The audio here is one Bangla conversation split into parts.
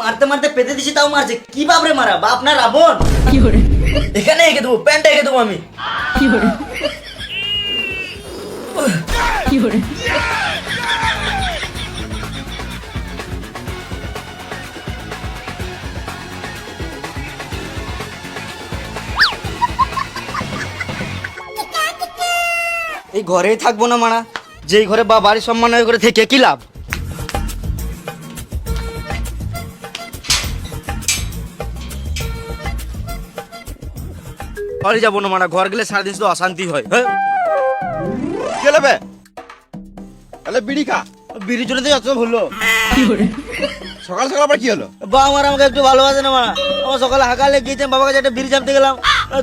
মারতে মারতে পেতে দিছি তাও মারছে। কি বাপরে মারা, বাপ না রাবণ? এখানে এঁকে দেবো, প্যান্টটা এঁকে দেবো আমি। এই ঘরেই থাকবো না মারা, যেই ঘরে বা বাড়ির সম্মান ওই ঘরে থেকে কি লাভ? ঘরে যাবো না মারা, ঘর গেলে সারাদিন শুধু অশান্তি হয়। গেলে বে তাহলে বিড়ি খা। বিড়ি চলে যত ভুললো। সকাল সকাল আবার কি হলো? বাবা আমার আমাকে একটু ভালোবাসে না মারা। আমার সকালে হাঁকালে গিয়েছিলাম, বাবার কাছে একটা বিড়ি চাপতে গেলাম,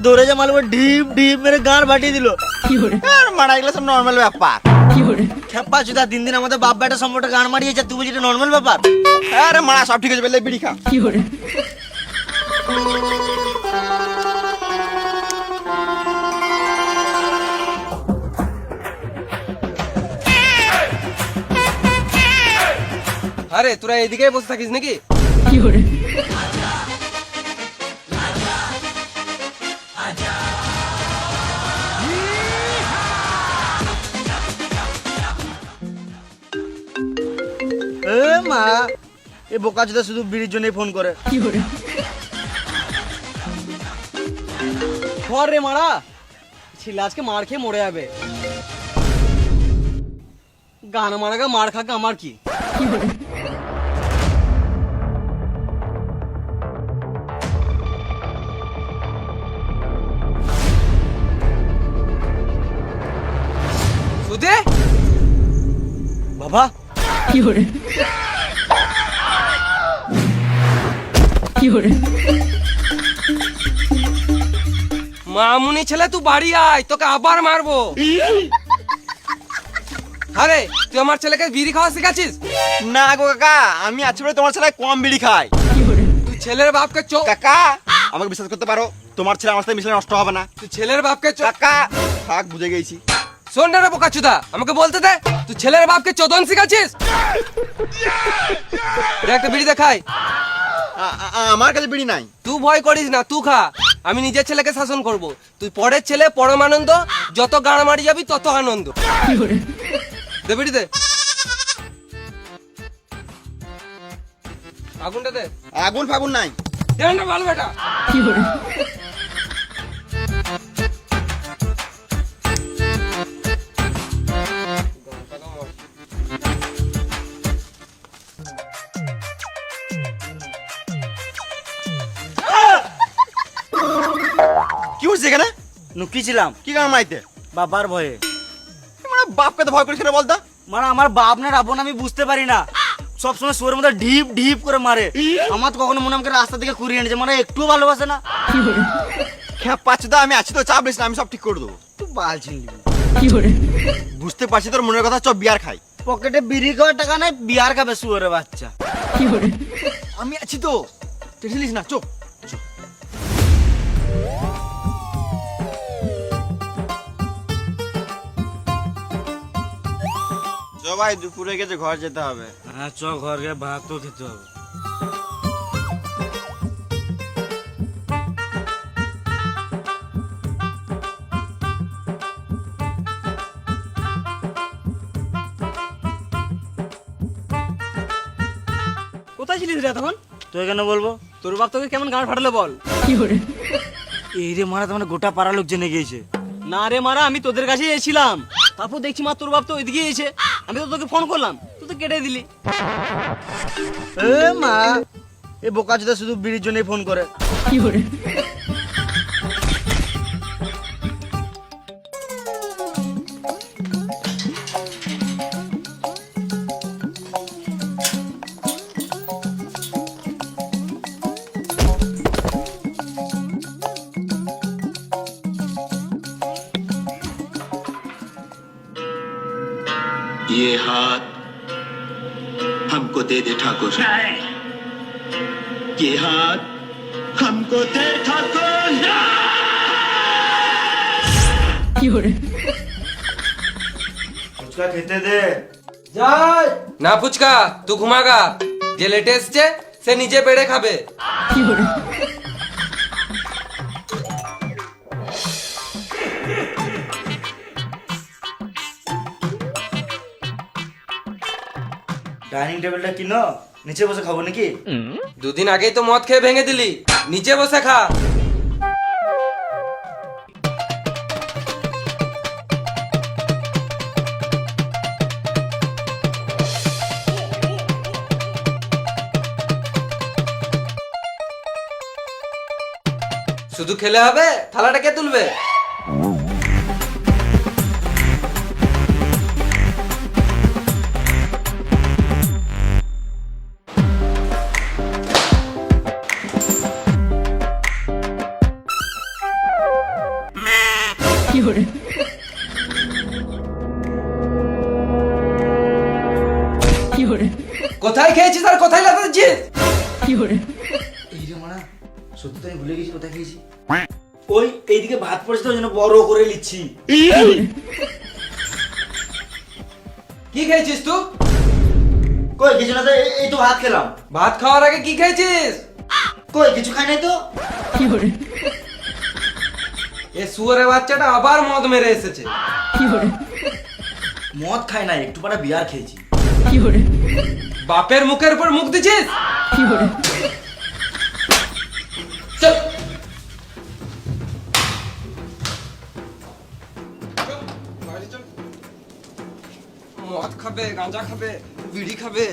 ধরে যে মালুম ঢিপ ঢিপ মেরে গাঁড় ফাটিয়ে দিল। মারা এগুলো সব নর্মাল ব্যাপার। খেপা চুদা, দিন দিন আমাদের বাপ বেটা সম্পর্কে গান মারিয়েছে, তুই বুঝি নর্মাল ব্যাপার? আরে মারা সব ঠিক আছে, বেলে বিড়ি খা। আরে তোরা এদিকেই বসে থাকিস নাকি? এ মা, এ বোকা চুদা শুধু বিড়ির জন্যই ফোন করে। ধর রে মারা, ছেলে আজকে মার খেয়ে মরে যাবে। গান মারাগা মার খাক আমার কি? সুদে বাবা মামুনি ছেলে, তুই বাড়ি আয়, তোকে আবার মারবো। আরে তুই আমার ছেলেকে বিড়ি খাওয়া শিখাচ্ছিস? না গো কাকা, আমি আছি বলে তোমার ছেলে কম বিড়ি খায়। তুই ছেলের বাপকে কাকা আমাকে বিশ্বাস করতে পারো, তোমার ছেলে আমার সাথে মিশলে নষ্ট হবে না। তুই ছেলের বাপকে কাকা থাক, বুঝে গেছি। শোন না রে বোকাচুদা, আমাকে বলতে দে, তুই ছেলের বাপকে চোদন শিখাচ্ছিস? একটা বিড়ি দেখাই। আমার কাছে বিড়ি নাই। তুই ভয় করিস না, তুই খা, আমি নিজের ছেলেকে শাসন করব। তুই পরের ছেলে পরম আনন্দ, যত গাড়া মারি যাবি তত আনন্দ। দে বিড়ি দে, আগুনটা দে। আগুন ফাগুন নাই। দে না ভালো বেটা। কি হচ্ছে এখানে? লুকিয়েছিলাম। কি গান মাইতে? বাবার ভয়ে। মানে বাপকে তো ভয় করিস না বলতো? মানে আমার বাপ না রাবণ আমি বুঝতে পারি না, সবসময় সুরের মধ্যে ঢিপ ঢিপ করে মারে। আমার তো কখনো মনে আমাকে রাস্তা থেকে কুড়িয়ে এনেছে, মানে একটু ভালোবাসে না। পাচ্ছি তো, আমি আছি তো, চাপ নিস না, আমি সব ঠিক করে দেবো। তুই বাল ছিনলি। বুঝতে পারছি তোর মনের কথা, চপ বিয়ার খাই। পকেটে বিড়ি খাওয়ার টাকা নাই, বিয়ার খাবে শুয়োরের বাচ্চা। আমি আছি তো, টেনশন নিস না, চপ। ভাই দুপুরে গেছে, ঘর যেতে হবে। হ্যাঁ চ, ঘর গিয়ে ভাত তো খেতে হবে। কোথায় ছিলিস রে তখন? তো এখানে বলবো? তোর বাপ তোকে কেমন গান ফাটালো বল? এই রে মারা, তোমার গোটা পাড়া লোক জেনে গিয়েছে। না রে মারা, আমি তোদের কাছেই এসেছিলাম, তারপর দেখছি মা তোর বাপ তো ওইদিকে এসে, আমি তো তোকে ফোন করলাম, তুই তো কেটে দিলি। এ মা, এ বোকা চোদা শুধু বিড়ির জন্যই ফোন করে। ये हाथ हमको दे दे ठाकुर, ये हाथ हमको दे ठाकुर। ফুচকা খেতে দে। না ফুচকা, তুই ঘুমাগা, যে লেটে এসছে সে নিজে বেড়ে খাবে। ডাইনিং টেবিলটা কিনো, নিচে বসে খাবো নাকি? দুদিন আগেই তো মদ খেয়ে ভেঙে দিলি, নিচে বসে খা। শুধু খেলে হবে? থালাটা কে তুলবে? কোথায় খেয়েছিস আর কোথায় লাগাচ্ছিস? এই রে মারা, সত্যি তো আমি ভুলে গেছি কোথায় খেয়েছি। ওই এইদিকে ভাত পড়েছে তো ওই জন্য বড় করে নিচ্ছি। কি খেয়েছিস তুই? কই কিছু না তো, এই তো ভাত খেলাম। ভাত খাওয়ার আগে কি খেয়েছিস? কই কিছু খাই নাই তো। এ শুয়োরের বাচ্চাটা আবার মদ মেরে এসেছে। মদ খাই নাই, একটু পরে বিয়ার খেয়েছি। বাপের মুখের উপর মুখ দিছিস? চল। মদ খাবে, গাঁজা খাবে, বিড়ি খাবে।